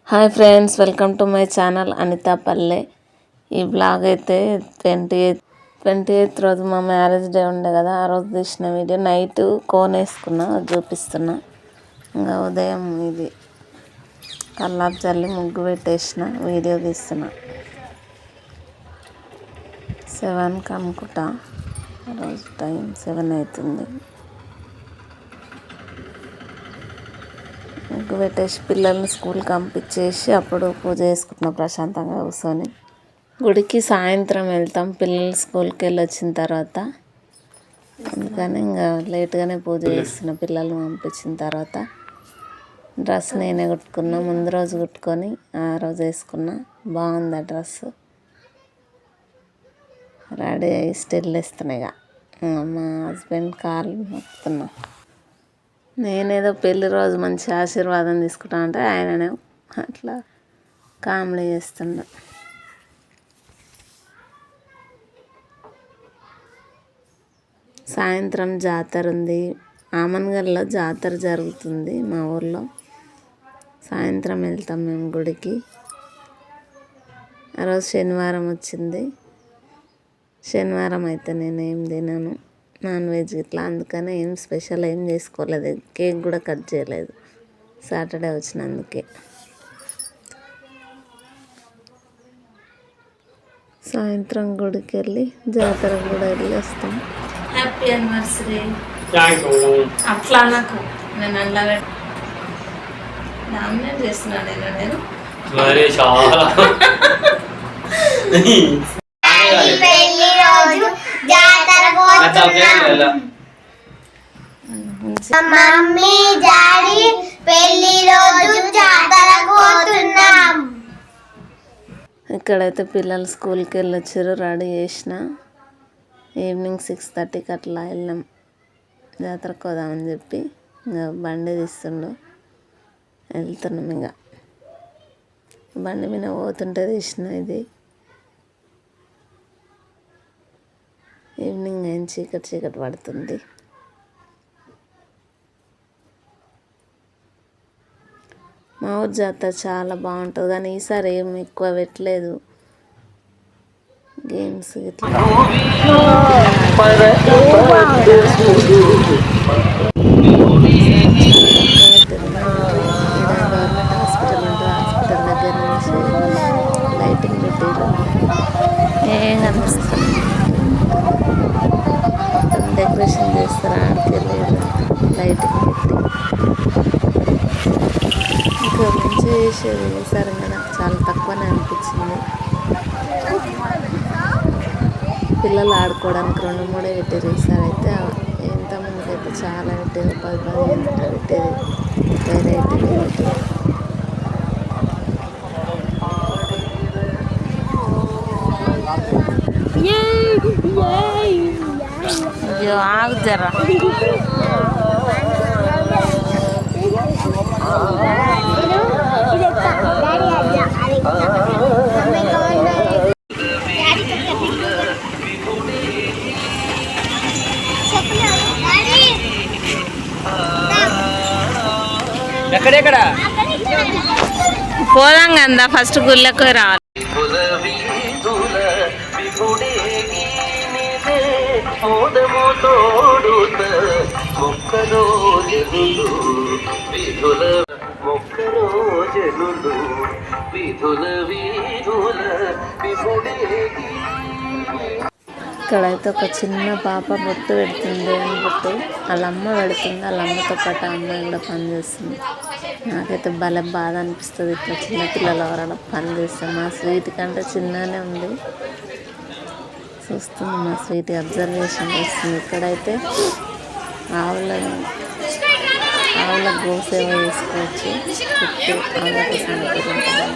Hi friends, welcome to my channel Anitha Palle. ఈ blog అయితే 28th రోజు మా మ్యారేజ్ డే ఉండే కదా, ఆ రోజు తీసిన వీడియో. నైట్ కోన్ వేసుకున్నా, చూపిస్తున్నా. ఇంకా ఉదయం ఇది కల్లాపు చల్లి ముగ్గు పెట్టేసిన, వీడియో తీస్తున్నా. 7కి అనుకుంటా, ఆ రోజు టైం 7 అవుతుంది. ముగ్గు పెట్టేసి పిల్లల్ని స్కూల్కి పంపించేసి అప్పుడు పూజ చేసుకుంటున్నాం ప్రశాంతంగా కూర్చొని. గుడికి సాయంత్రం వెళ్తాం పిల్లలు స్కూల్కి వెళ్ళి వచ్చిన తర్వాత. అందుకని ఇంకా లేట్గానే పూజ చేస్తున్నా. పిల్లల్ని పంపించిన తర్వాత డ్రెస్ నేనే కుట్టుకున్నా. ముందు రోజు కుట్టుకొని ఆ రోజు వేసుకున్నా. బాగుంది ఆ డ్రెస్. రెడీ అయ్యి స్టిల్ ఇస్తున్నా. ఇక మా హస్బెండ్ కాళ్ళు మొక్కుతున్నా. నేనేదో పెళ్లి రోజు మంచి ఆశీర్వాదం తీసుకుంటా అంటే ఆయననే అట్లా కామెడీ చేస్తుండ. సాయంత్రం జాతర ఉంది. ఆమన్గల్లో జాతర జరుగుతుంది మా ఊర్లో. సాయంత్రం వెళ్తాం మేము గుడికి. ఆ రోజు శనివారం వచ్చింది. శనివారం అయితే నేనేం తినను, నాన్ వెజ్ ఇట్లా. అందుకని ఏం స్పెషల్ ఏం చేసుకోలేదు. కేక్ కూడా కట్ చేయలేదు సాటర్డే వచ్చినందుకే. సాయంత్రం గుడికి వెళ్ళి జాతర కూడా వెళ్ళి వస్తాం. Happy anniversary. అట్లా నాకు నేను అలా డామినేట్ చేస్తున్నాను నేను చాలా మమ్మీ డాడీ పెళ్లి రోజు జాతరకు పోతున్నాం. ఇక్కడైతే పిల్లలు స్కూల్కి వెళ్ళొచ్చారు. రెడీ చేసిన. ఈవినింగ్ 6:30కి అట్లా వెళ్ళాం జాతరకు పోదామని చెప్పి. ఇంకా బండి తీస్తుండు, వెళ్తున్నాం. ఇంకా బండి మీద పోతుంటే తీసిన ఇది. ఈవినింగ్ అయిన చీకటి పడుతుంది. మా ఊరు జాతర చాలా బాగుంటుంది, కానీ ఈసారి ఏం ఎక్కువ పెట్టలేదు. గేమ్స్ ఇట్లా గవర్నమెంట్ హాస్పిటల్ ఉంటుంది. హాస్పిటల్ దగ్గర నుంచి లైటింగ్ పెట్టారు. ఏం కనిపిస్తుంది, డెకరేషన్ చేస్తారు. ఆడికెళ్ళి లైటింగ్ పెట్టి ఇంకా మంచిగా చేసేది. ఈసారి నాకు చాలా తక్కువనే అనిపించింది. పిల్లలు ఆడుకోవడానికి 2-3 పెట్టారు. ఈసారి అయితే ఎంతమందికైతే చాలా పెట్టారు. 10-15 పెట్టేది. వెరైటీ అయ్యో ఆగు జరా. ఎక్కడెక్కడ పోదాం కదా, ఫస్ట్ గుళ్ళకు రావాలి. ఇక్కడైతే ఒక చిన్న పాప బొట్టు పెడుతుంది అని బొట్టు వాళ్ళ అమ్మ పెడుతుంది. వాళ్ళ అమ్మతో పాటు ఆ అమ్మాయి కూడా పనిచేస్తుంది. నాకైతే భలే బాధ అనిపిస్తుంది ఇట్లా చిన్నపిల్లలు ఎవరైనా పని చేస్తాం. మా స్వీట్ కంటే చిన్ననే ఉంది. చూస్తుంది మా స్వీట్, అబ్జర్వేషన్ చేస్తుంది. ఇక్కడైతే ఆవుల గోసేవ చేసుకోవచ్చు. చుట్టూ ఆవులకు సంతరించాలి.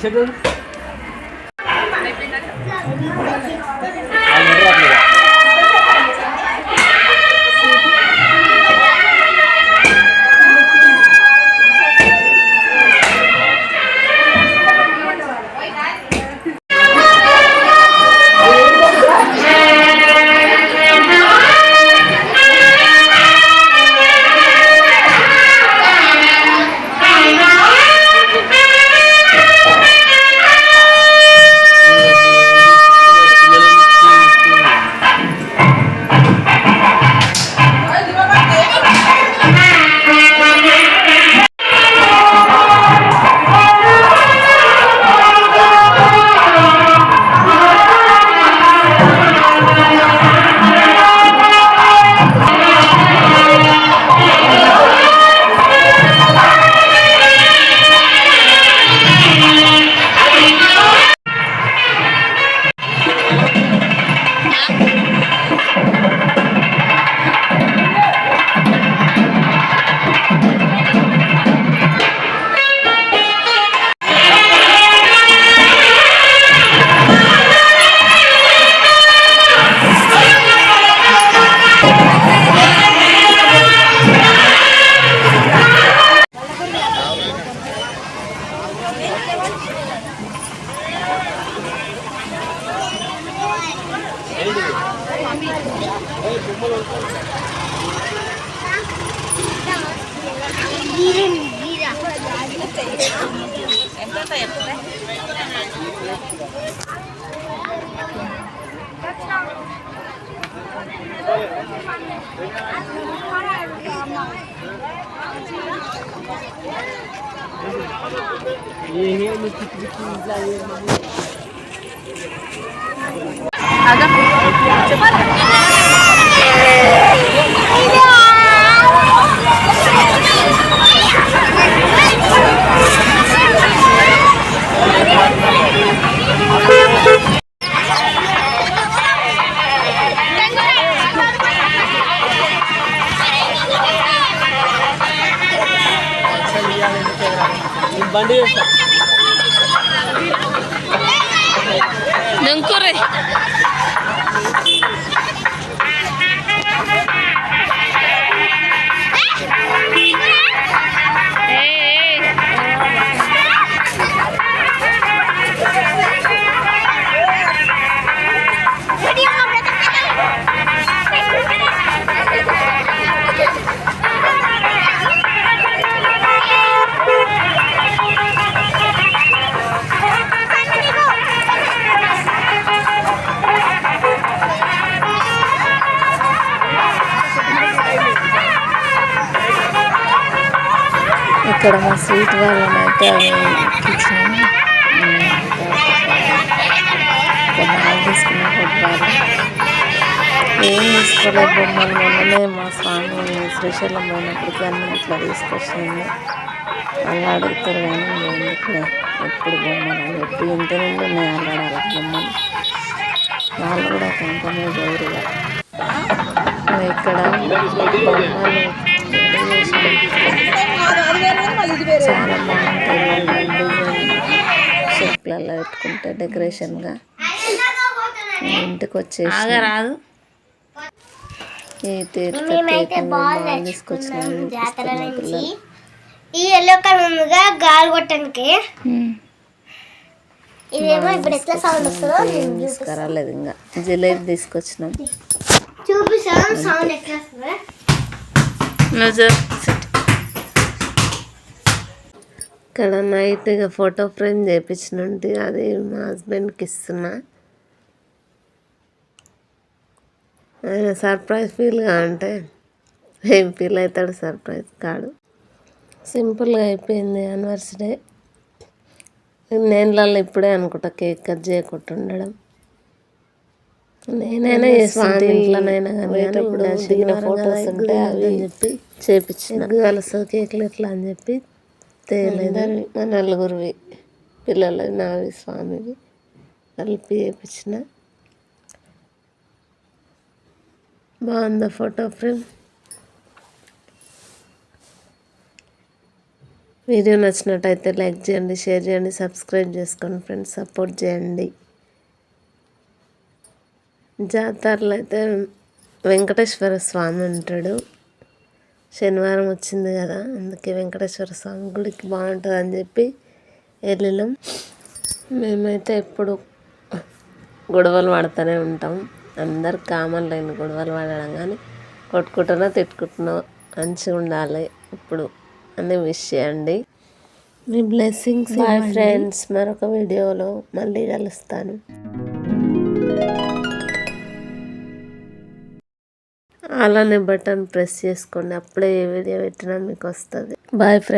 చెట్టు బండి దుంకురే ఇక్కడ మా స్వీట్ వాళ్ళని అయితే అవి ఎక్కించాము. బాగా తీసుకున్న ఫుట్బాల్ ఏం తీసుకోలేదు బొమ్మలు. మొన్ననే మా స్వామి శ్రీశైలం పోయినప్పటికీ అన్నీ ఇట్లా తీసుకొచ్చింది. అలా అడుగుతారు కానీ ఎందుకులే ఎప్పుడు బొమ్మలు అని చెప్పి ఇంటి నుండి నేను ఆడాలి బొమ్మలు. వాళ్ళు కూడా కొంచెమే జోరుగా ఇక్కడ బొమ్మలు చాలా బాగుంటాయి. డిజైన్ షేప్లలో పెట్టుకుంటే డెకరేషన్గా ఇంటికి వచ్చేసి రాదు. ఈ తీసుకొచ్చిన ఈ ఎల్లో కలర్ గాలి కొట్టడానికి ఇదేమో ఇప్పుడు ఎట్లా సౌండ్ వస్తుందో తీసుకురాలేదు. ఇంకా జిలేబీ తీసుకొచ్చినాం. చూపిస్తాం సౌండ్ ఎట్లా వస్తుందో. ఇక్కడ నైట్గా ఫోటో ఫ్రేమ్ చేయించినంటే అది మా హస్బెండ్కి ఇస్తున్నా. ఆయన సర్ప్రైజ్ ఫీల్గా అంటే ఏం ఫీల్ అవుతాడు, సర్ప్రైజ్ కాడు. సింపుల్గా అయిపోయింది యానివర్సరీ. నేను ఇప్పుడే అనుకుంటా కేక్ కట్ చేయకుండా ఉండడం. నేనైనా చేస్తాను ఇంట్లోనైనా కానీ ఇప్పుడు దిగిన ఫొటోస్ ఉంటే అవి అని చెప్పి చేయించిన కలుస్తుంది కేక్లు ఎట్లా అని చెప్పి తేలేదు. మా నలుగురివి పిల్లలు నావి స్వామివి కలిపి చేయించిన. బాగుందా ఫోటో ఫ్రేమ్? వీడియో నచ్చినట్టయితే లైక్ చేయండి, షేర్ చేయండి, సబ్స్క్రైబ్ చేసుకోండి ఫ్రెండ్స్, సపోర్ట్ చేయండి. జాతరలో అయితే వెంకటేశ్వర స్వామి ఉంటాడు. శనివారం వచ్చింది కదా, అందుకే వెంకటేశ్వర స్వామి గుడికి బాగుంటుంది అని చెప్పి వెళ్ళినాం. మేమైతే ఎప్పుడు గొడవలు పడుతూనే ఉంటాం. అందరు కామన్ లేని గొడవలు పడడం, కానీ కొట్టుకుంటున్నా తిట్టుకుంటున్నా మంచిగా ఉండాలి ఇప్పుడు అని విష్ చేయండి. మీ బ్లెస్సింగ్స్. బాయ్ ఫ్రెండ్స్, మరొక వీడియోలో మళ్ళీ కలుస్తాను. అలానే బటన్ ప్రెస్ చేసుకోండి, అప్పుడే ఏ వీడియో పెట్టినా మీకు వస్తుంది. Bye friends.